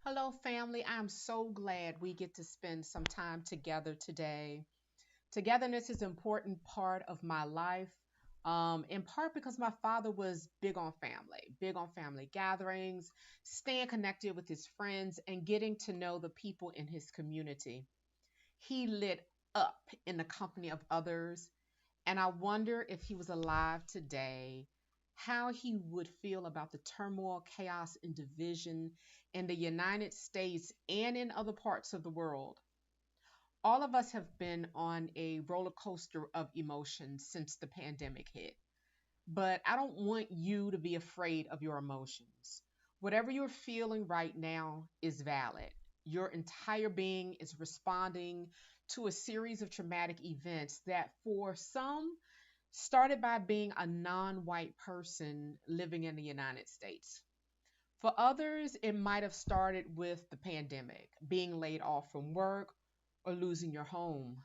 Hello, family. I'm so glad we get to spend some time together today. Togetherness is an important part of my life, in part because my father was big on family gatherings, staying connected with his friends, and getting to know the people in his community. He lit up in the company of others, and I wonder if he was alive today, how he would feel about the turmoil, chaos, and division in the United States and in other parts of the world. All of us have been on a roller coaster of emotions since the pandemic hit. But I don't want you to be afraid of your emotions. Whatever you're feeling right now is valid. Your entire being is responding to a series of traumatic events that, for some, started by being a non white person living in the United States. For others, it might have started with the pandemic, being laid off from work, or losing your home.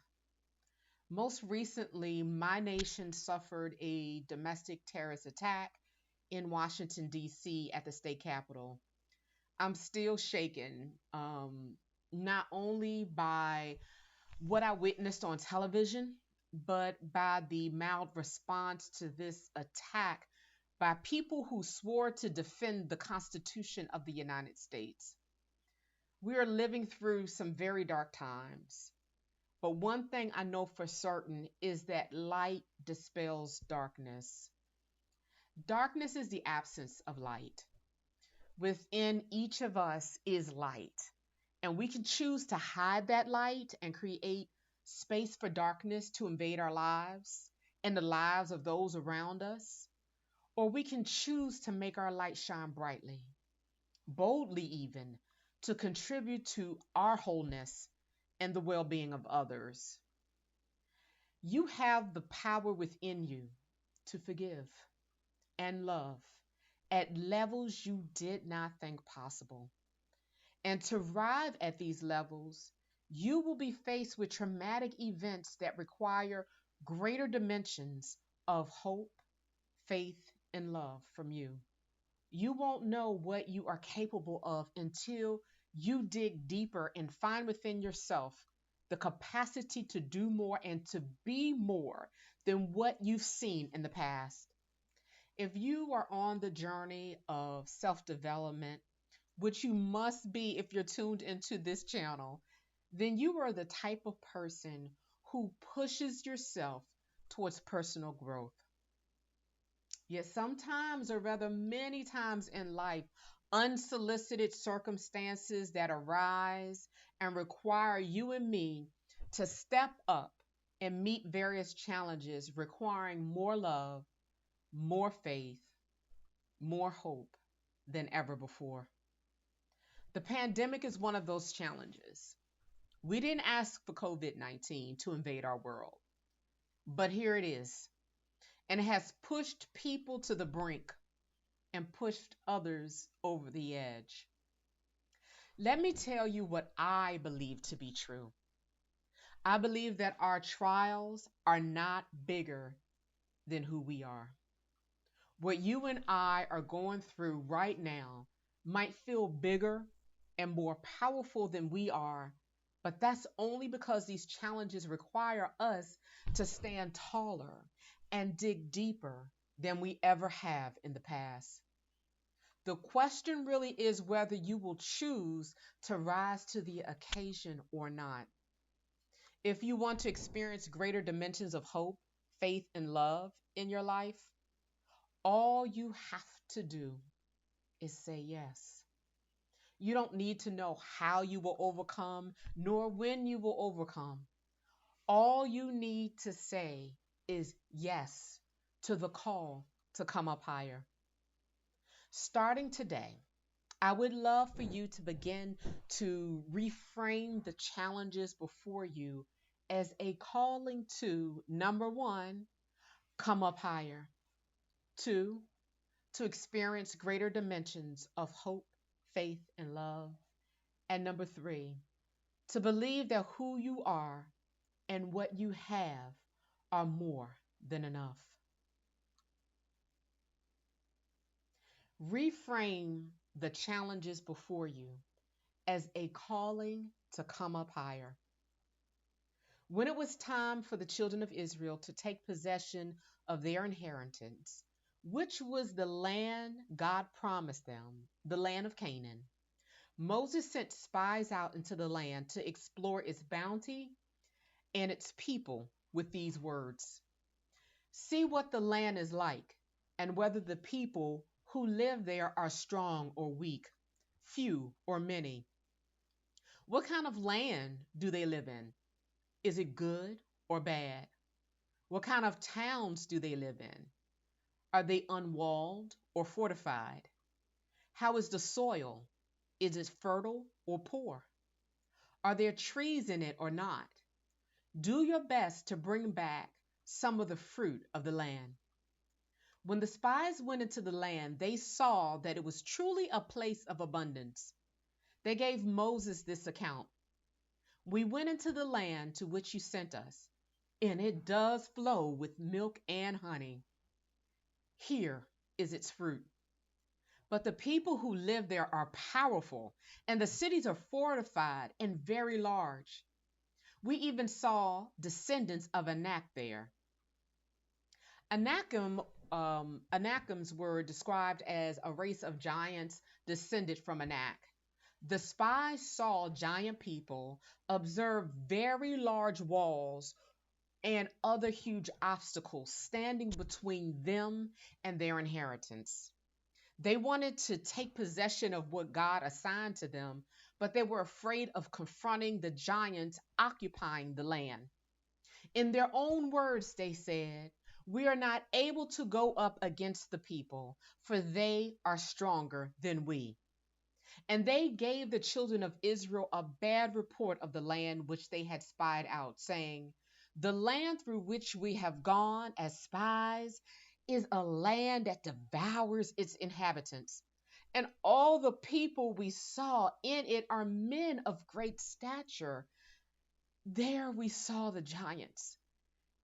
Most recently, my nation suffered a domestic terrorist attack in Washington, D.C., at the state capitol. I'm still shaken, not only by what I witnessed on television, but by the mild response to this attack by people who swore to defend the Constitution of the United States. We are living through some very dark times. But one thing I know for certain is that light dispels darkness. Darkness is the absence of light. Within each of us is light, and we can choose to hide that light and create space for darkness to invade our lives and the lives of those around us, or we can choose to make our light shine brightly, boldly even, to contribute to our wholeness and the well being of others. You have the power within you to forgive and love at levels you did not think possible. And to arrive at these levels, you will be faced with traumatic events that require greater dimensions of hope, faith, and love from you. You won't know what you are capable of until you dig deeper and find within yourself the capacity to do more and to be more than what you've seen in the past. If you are on the journey of self development, which you must be if you're tuned into this channel, then you are the type of person who pushes yourself towards personal growth. Yet sometimes, or rather many times in life, unsolicited circumstances that arise and require you and me to step up and meet various challenges requiring more love, more faith, more hope than ever before. The pandemic is one of those challenges. We didn't ask for COVID 19 to invade our world, but here it is. And it has pushed people to the brink and pushed others over the edge. Let me tell you what I believe to be true. I believe that our trials are not bigger than who we are. What you and I are going through right now might feel bigger and more powerful than we are, but that's only because these challenges require us to stand taller and dig deeper than we ever have in the past. The question really is whether you will choose to rise to the occasion or not. If you want to experience greater dimensions of hope, faith, and love in your life, all you have to do is say yes. You don't need to know how you will overcome, nor when you will overcome. All you need to say is yes to the call to come up higher. Starting today, I would love for you to begin to reframe the challenges before you as a calling to number one, come up higher. Two, to experience greater dimensions of hope, faith, and love. And number three, to believe that who you are and what you have are more than enough. Reframe the challenges before you as a calling to come up higher. When it was time for the children of Israel to take possession of their inheritance, which was the land God promised them, the land of Canaan, Moses sent spies out into the land to explore its bounty and its people with these words: See what the land is like, and whether the people who live there are strong or weak, few or many. What kind of land do they live in? Is it good or bad? What kind of towns do they live in? Are they unwalled or fortified? How is the soil? Is it fertile or poor? Are there trees in it or not? Do your best to bring back some of the fruit of the land. When the spies went into the land, they saw that it was truly a place of abundance. They gave Moses this account: We went into the land to which you sent us, and it does flow with milk and honey. Here is its fruit. But the people who live there are powerful, and the cities are fortified and very large. We even saw descendants of Anak there. Anakim, Anakims were described as a race of giants descended from Anak. The spies saw giant people, observed very large walls, and other huge obstacles standing between them and their inheritance. They wanted to take possession of what God assigned to them, but they were afraid of confronting the giants occupying the land. In their own words, they said, We are not able to go up against the people, for they are stronger than we. And they gave the children of Israel a bad report of the land which they had spied out, saying, The land through which we have gone as spies is a land that devours its inhabitants. And all the people we saw in it are men of great stature. There we saw the giants,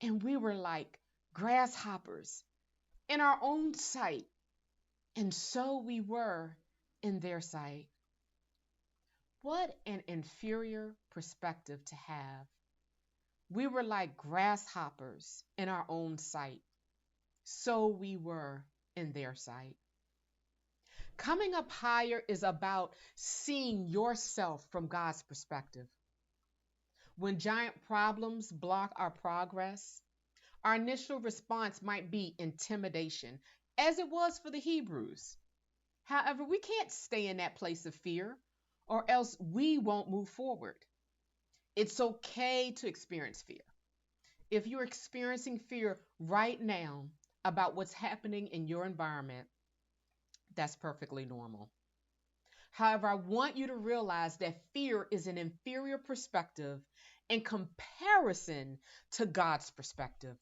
and we were like grasshoppers in our own sight, and so we were in their sight. What an inferior perspective to have. We were like grasshoppers in our own sight, so we were in their sight. Coming up higher is about seeing yourself from God's perspective. When giant problems block our progress, our initial response might be intimidation, as it was for the Hebrews. However, we can't stay in that place of fear, or else we won't move forward. It's okay to experience fear. If you're experiencing fear right now about what's happening in your environment, that's perfectly normal. However, I want you to realize that fear is an inferior perspective in comparison to God's perspective.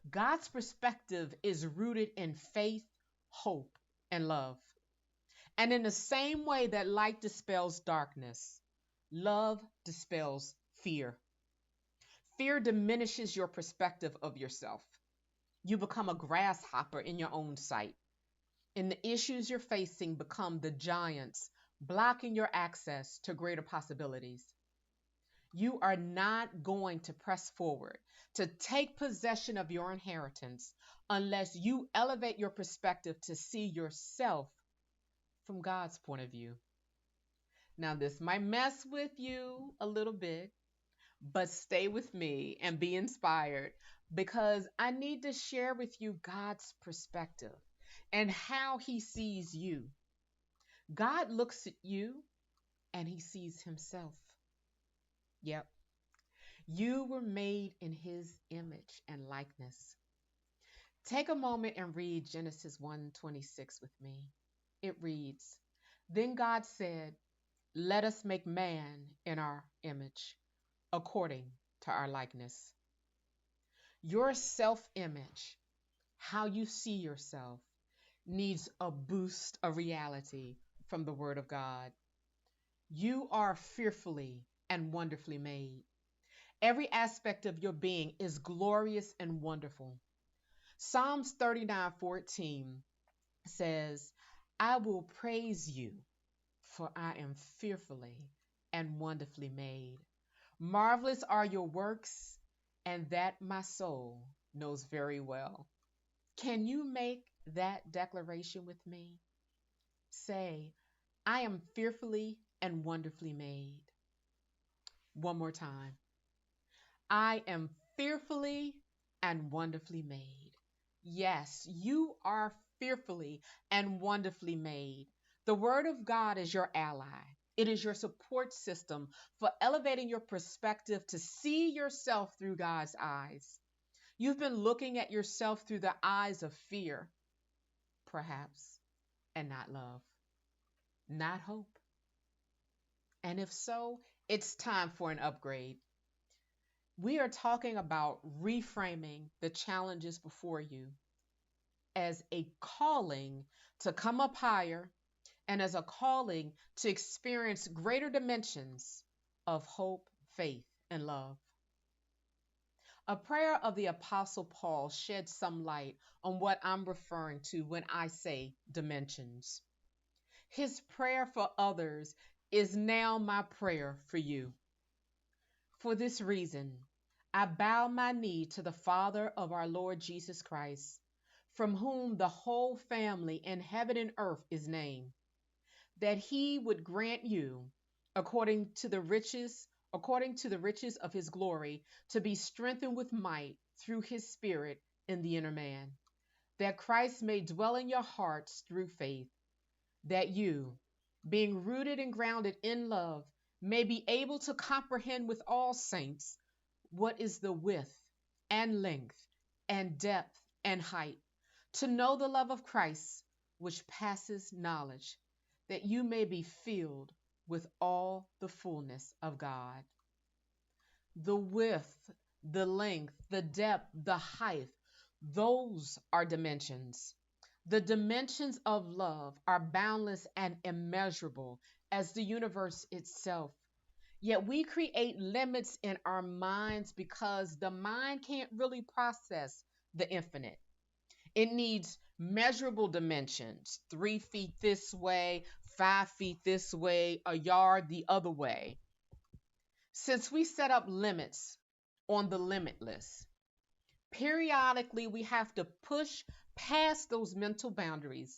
God's perspective is rooted in faith, hope, and love. And in the same way that light dispels darkness, love dispels fear. Fear diminishes your perspective of yourself. You become a grasshopper in your own sight, and the issues you're facing become the giants blocking your access to greater possibilities. You are not going to press forward to take possession of your inheritance unless you elevate your perspective to see yourself from God's point of view. Now, this might mess with you a little bit, but stay with me and be inspired because I need to share with you God's perspective and how He sees you. God looks at you and He sees Himself. Yep. You were made in His image and likeness. Take a moment and read Genesis 1:26 with me. It reads, Then God said, Let us make man in our image, according to our likeness. Your self-image, how you see yourself, needs a boost of reality from the Word of God. You are fearfully and wonderfully made. Every aspect of your being is glorious and wonderful. Psalms 39:14 says, I will praise you, for I am fearfully and wonderfully made. Marvelous are your works, and that my soul knows very well. Can you make that declaration with me? Say, I am fearfully and wonderfully made. One more time. I am fearfully and wonderfully made. Yes, you are fearfully and wonderfully made. The Word of God is your ally. It is your support system for elevating your perspective to see yourself through God's eyes. You've been looking at yourself through the eyes of fear, perhaps, and not love, not hope. And if so, it's time for an upgrade. We are talking about reframing the challenges before you as a calling to come up higher and as a calling to experience greater dimensions of hope, faith, and love. A prayer of the Apostle Paul sheds some light on what I'm referring to when I say dimensions. His prayer for others is now my prayer for you. For this reason, I bow my knee to the Father of our Lord Jesus Christ, from whom the whole family in heaven and earth is named, that he would grant you, according to the riches of his glory, to be strengthened with might through his Spirit in the inner man, that Christ may dwell in your hearts through faith, that you, being rooted and grounded in love, may be able to comprehend with all saints what is the width and length and depth and height, to know the love of Christ, which passes knowledge, that you may be filled with all the fullness of God. The width, the length, the depth, the height, those are dimensions. The dimensions of love are boundless and immeasurable as the universe itself. Yet we create limits in our minds because the mind can't really process the infinite. It needs measurable dimensions, 3 feet this way, 5 feet this way, a yard the other way. Since we set up limits on the limitless, periodically we have to push past those mental boundaries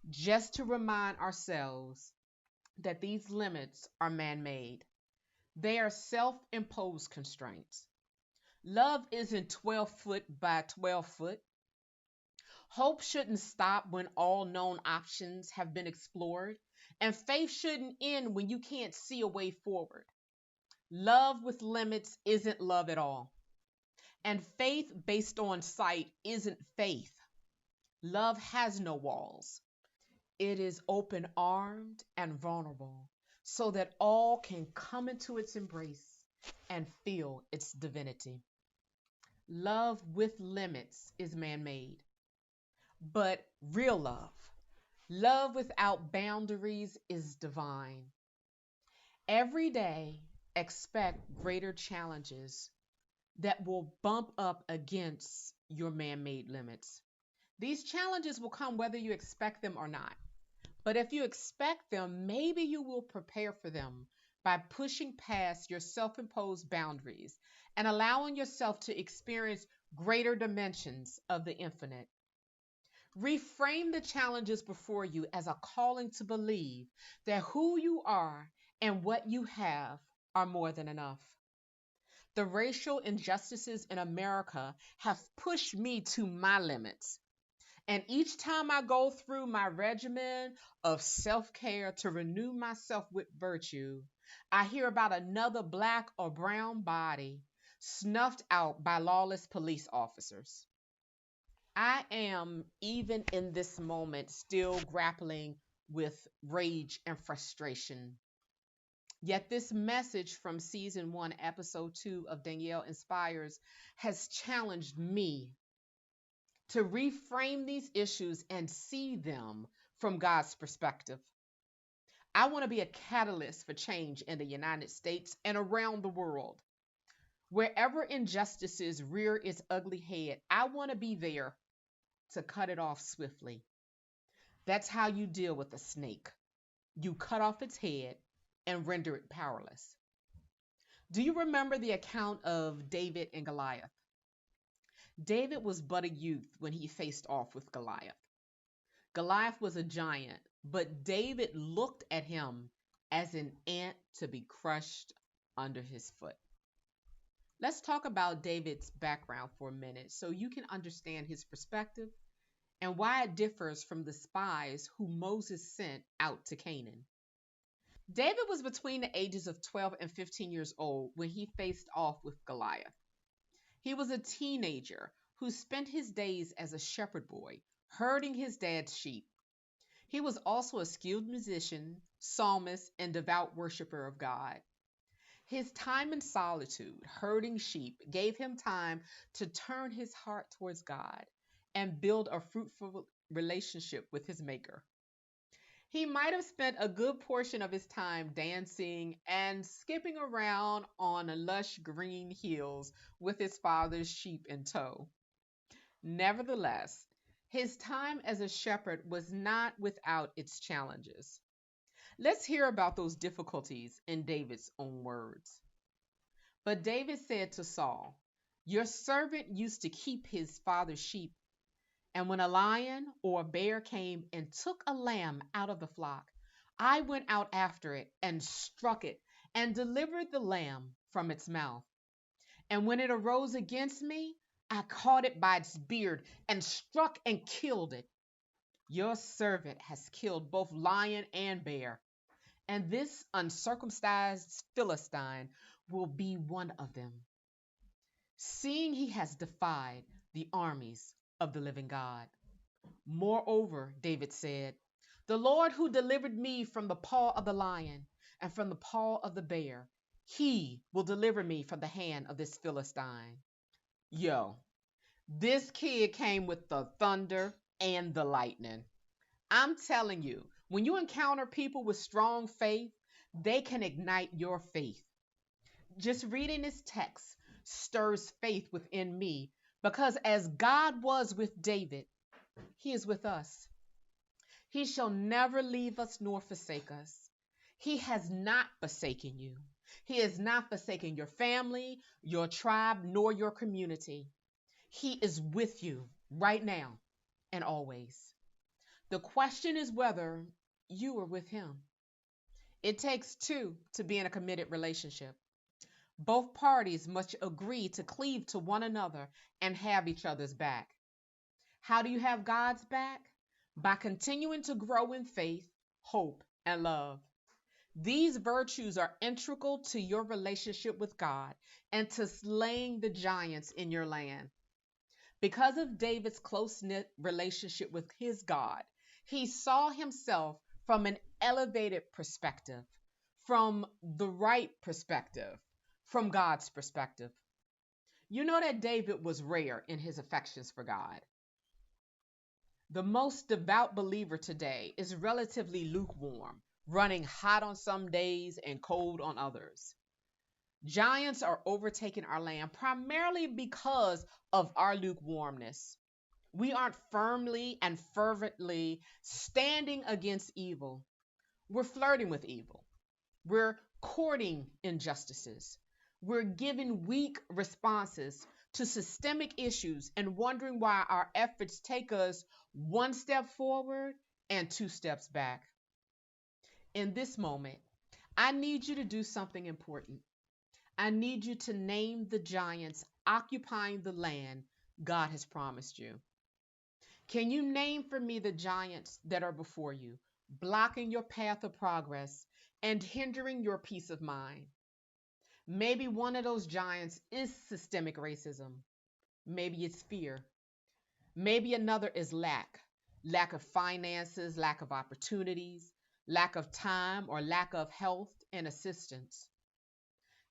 just to remind ourselves that these limits are man made. They are self imposed constraints. Love isn't 12 foot by 12 foot. Hope shouldn't stop when all known options have been explored. And faith shouldn't end when you can't see a way forward. Love with limits isn't love at all. And faith based on sight isn't faith. Love has no walls. It is open armed and vulnerable so that all can come into its embrace and feel its divinity. Love with limits is man made, but real love without boundaries is divine. Every day, expect greater challenges that will bump up against your man made limits. These challenges will come whether you expect them or not. But if you expect them, maybe you will prepare for them by pushing past your self imposed boundaries and allowing yourself to experience greater dimensions of the infinite. Reframe the challenges before you as a calling to believe that who you are and what you have are more than enough. The racial injustices in America have pushed me to my limits. And each time I go through my regimen of self care to renew myself with virtue, I hear about another black or brown body snuffed out by lawless police officers. I am, even in this moment, still grappling with rage and frustration. Yet, this message from season 1, episode 2 of Danielle Inspires has challenged me to reframe these issues and see them from God's perspective. I want to be a catalyst for change in the United States and around the world. Wherever injustices rear its ugly head, I want to be there to cut it off swiftly. That's how you deal with a snake. you cut off its head and render it powerless. Do you remember the account of David and Goliath? David was but a youth when he faced off with Goliath. Goliath was a giant, but David looked at him as an ant to be crushed under his foot. Let's talk about David's background for a minute so you can understand his perspective and why it differs from the spies who Moses sent out to Canaan. David was between the ages of 12 and 15 years old when he faced off with Goliath. He was a teenager who spent his days as a shepherd boy, herding his dad's sheep. He was also a skilled musician, psalmist, and devout worshiper of God. His time in solitude, herding sheep, gave him time to turn his heart towards God and build a fruitful relationship with his Maker. He might have spent a good portion of his time dancing and skipping around on lush green hills with his father's sheep in tow. Nevertheless, his time as a shepherd was not without its challenges. Let's hear about those difficulties in David's own words. But David said to Saul, "Your servant used to keep his father's sheep, and when a lion or a bear came and took a lamb out of the flock, I went out after it and struck it and delivered the lamb from its mouth. And when it arose against me, I caught it by its beard and struck and killed it. Your servant has killed both lion and bear, and this uncircumcised Philistine will be one of them, seeing he has defied the armies of the living God." Moreover, David said, "The Lord who delivered me from the paw of the lion and from the paw of the bear, he will deliver me from the hand of this Philistine." Yo, this kid came with the thunder and the lightning. I'm telling you, when you encounter people with strong faith, they can ignite your faith. Just reading this text stirs faith within me because as God was with David, he is with us. He shall never leave us nor forsake us. He has not forsaken you. He has not forsaken your family, your tribe, nor your community. He is with you right now and always. The question is whether you are with him. It takes two to be in a committed relationship. Both parties must agree to cleave to one another and have each other's back. How do you have God's back? By continuing to grow in faith, hope, and love. These virtues are integral to your relationship with God and to slaying the giants in your land. Because of David's close knit relationship with his God, he saw himself from an elevated perspective, from the right perspective, from God's perspective. You know that David was rare in his affections for God. The most devout believer today is relatively lukewarm, running hot on some days and cold on others. Giants are overtaking our land primarily because of our lukewarmness. We aren't firmly and fervently standing against evil. We're flirting with evil. We're courting injustices. We're giving weak responses to systemic issues and wondering why our efforts take us one step forward and two steps back. In this moment, I need you to do something important. I need you to name the giants occupying the land God has promised you. Can you name for me the giants that are before you, blocking your path of progress and hindering your peace of mind? Maybe one of those giants is systemic racism. Maybe it's fear. Maybe another is lack of finances, lack of opportunities, lack of time, or lack of health and assistance.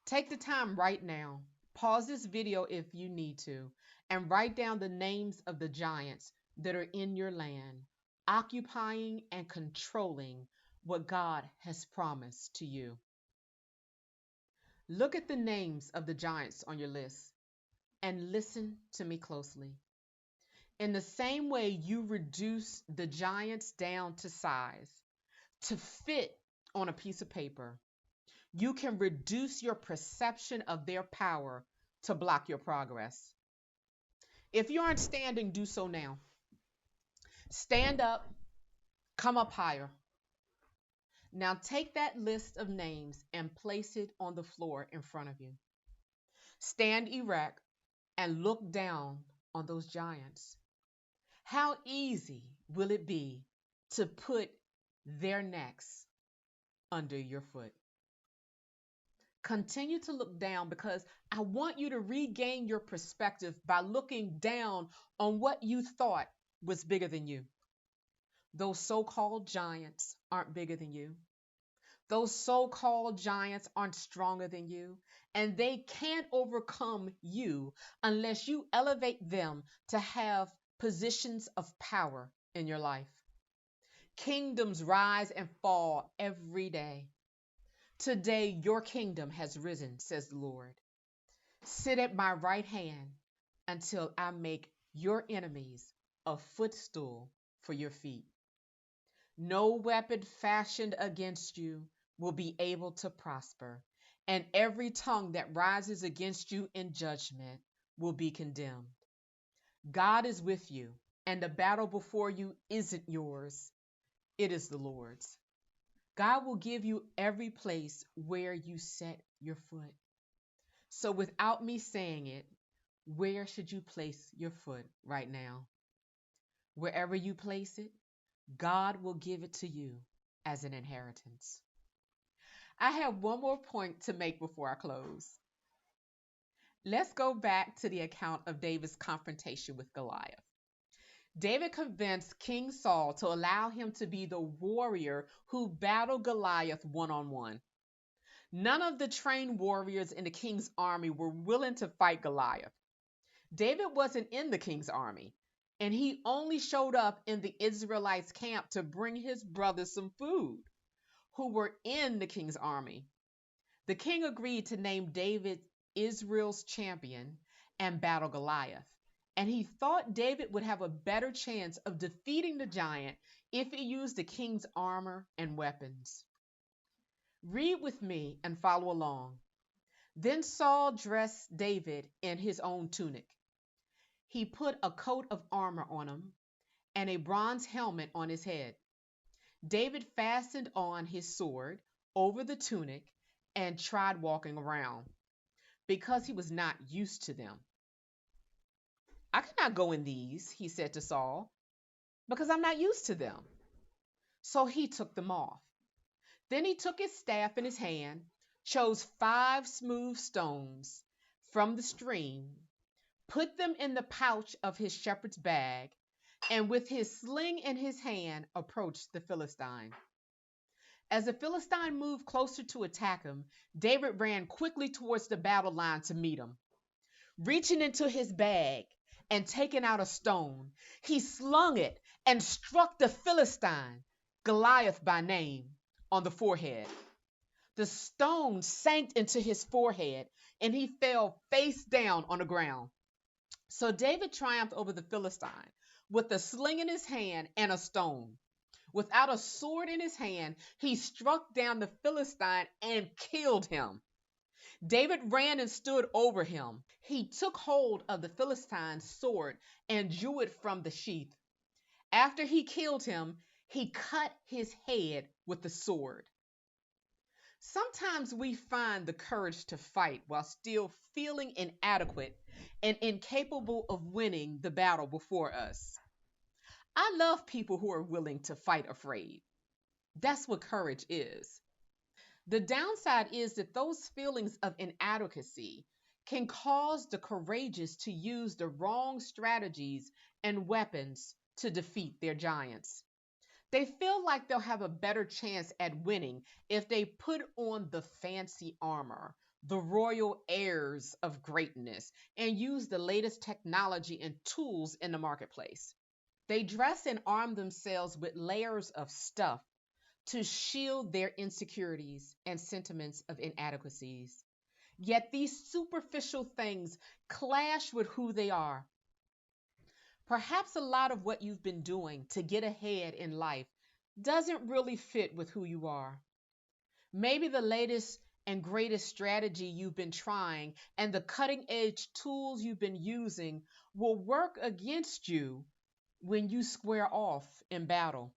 Take the time right now, pause this video if you need to, and write down the names of the giants that are in your land, occupying and controlling what God has promised to you. Look at the names of the giants on your list and listen to me closely. In the same way you reduce the giants down to size, to fit on a piece of paper, you can reduce your perception of their power to block your progress. If you aren't standing, do so now. Stand up, come up higher. Now take that list of names and place it on the floor in front of you. Stand erect and look down on those giants. How easy will it be to put their necks under your foot? Continue to look down because I want you to regain your perspective by looking down on what you thought was bigger than you. Those so called giants aren't bigger than you. Those so called giants aren't stronger than you, and they can't overcome you unless you elevate them to have positions of power in your life. Kingdoms rise and fall every day. Today, your kingdom has risen, says the Lord. Sit at my right hand until I make your enemies a footstool for your feet. No weapon fashioned against you will be able to prosper, and every tongue that rises against you in judgment will be condemned. God is with you, and the battle before you isn't yours, it is the Lord's. God will give you every place where you set your foot. So, without me saying it, where should you place your foot right now? Wherever you place it, God will give it to you as an inheritance. I have one more point to make before I close. Let's go back to the account of David's confrontation with Goliath. David convinced King Saul to allow him to be the warrior who battled Goliath one on one. None of the trained warriors in the king's army were willing to fight Goliath. David wasn't in the king's army, and he only showed up in the Israelites' camp to bring his brothers some food, who were in the king's army. The king agreed to name David Israel's champion and battle Goliath. And he thought David would have a better chance of defeating the giant if he used the king's armor and weapons. Read with me and follow along. Then Saul dressed David in his own tunic. He put a coat of armor on him and a bronze helmet on his head. David fastened on his sword over the tunic and tried walking around because he was not used to them. I cannot go in these, he said to Saul, because I'm not used to them. So he took them off. Then he took his staff in his hand, chose 5 smooth stones from the stream, put them in the pouch of his shepherd's bag, and with his sling in his hand approached the Philistine. As the Philistine moved closer to attack him, David ran quickly towards the battle line to meet him. Reaching into his bag and taking out a stone, he slung it and struck the Philistine, Goliath by name, on the forehead. The stone sank into his forehead and he fell face down on the ground. So David triumphed over the Philistine with a sling in his hand and a stone. Without a sword in his hand, he struck down the Philistine and killed him. David ran and stood over him. He took hold of the Philistine's sword and drew it from the sheath. After he killed him, he cut his head with the sword. Sometimes we find the courage to fight while still feeling inadequate and incapable of winning the battle before us. I love people who are willing to fight afraid. That's what courage is. The downside is that those feelings of inadequacy can cause the courageous to use the wrong strategies and weapons to defeat their giants. They feel like they'll have a better chance at winning if they put on the fancy armor, the royal airs of greatness, and use the latest technology and tools in the marketplace. They dress and arm themselves with layers of stuff to shield their insecurities and sentiments of inadequacies. Yet these superficial things clash with who they are. Perhaps a lot of what you've been doing to get ahead in life doesn't really fit with who you are. Maybe the latest and greatest strategy you've been trying and the cutting edge tools you've been using will work against you when you square off in battle.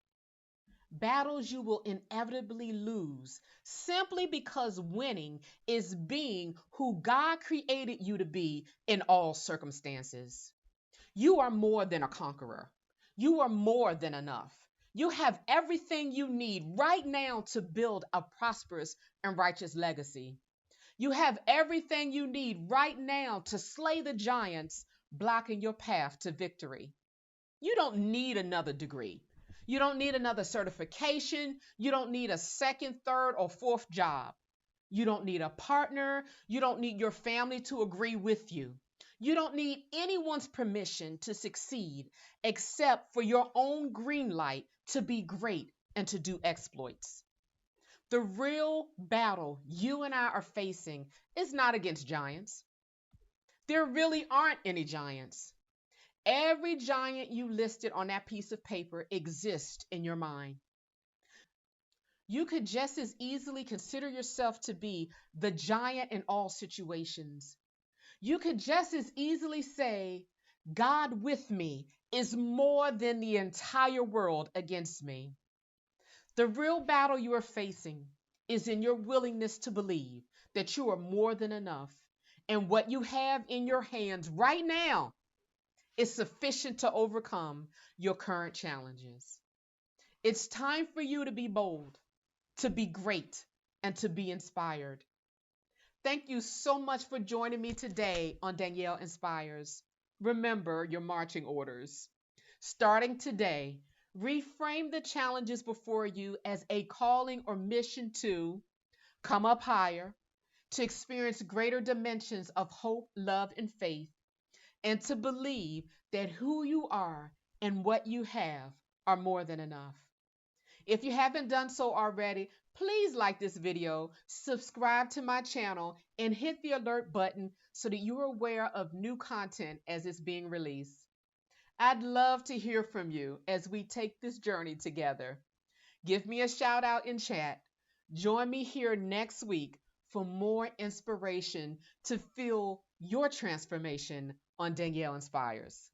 Battles you will inevitably lose simply because winning is being who God created you to be in all circumstances. You are more than a conqueror. You are more than enough. You have everything you need right now to build a prosperous and righteous legacy. You have everything you need right now to slay the giants blocking your path to victory. You don't need another degree. You don't need another certification. You don't need a second, third, or fourth job. You don't need a partner. You don't need your family to agree with you. You don't need anyone's permission to succeed except for your own green light to be great and to do exploits. The real battle you and I are facing is not against giants. There really aren't any giants. Every giant you listed on that piece of paper exists in your mind. You could just as easily consider yourself to be the giant in all situations. You could just as easily say, God with me is more than the entire world against me. The real battle you are facing is in your willingness to believe that you are more than enough. And what you have in your hands right now is sufficient to overcome your current challenges. It's time for you to be bold, to be great, and to be inspired. Thank you so much for joining me today on Danielle Inspires. Remember your marching orders. Starting today, reframe the challenges before you as a calling or mission to come up higher, to experience greater dimensions of hope, love, and faith, and to believe that who you are and what you have are more than enough. If you haven't done so already, please like this video, subscribe to my channel, and hit the alert button so that you are aware of new content as it's being released. I'd love to hear from you as we take this journey together. Give me a shout out in chat. Join me here next week for more inspiration to fuel your transformation on Danielle Inspires.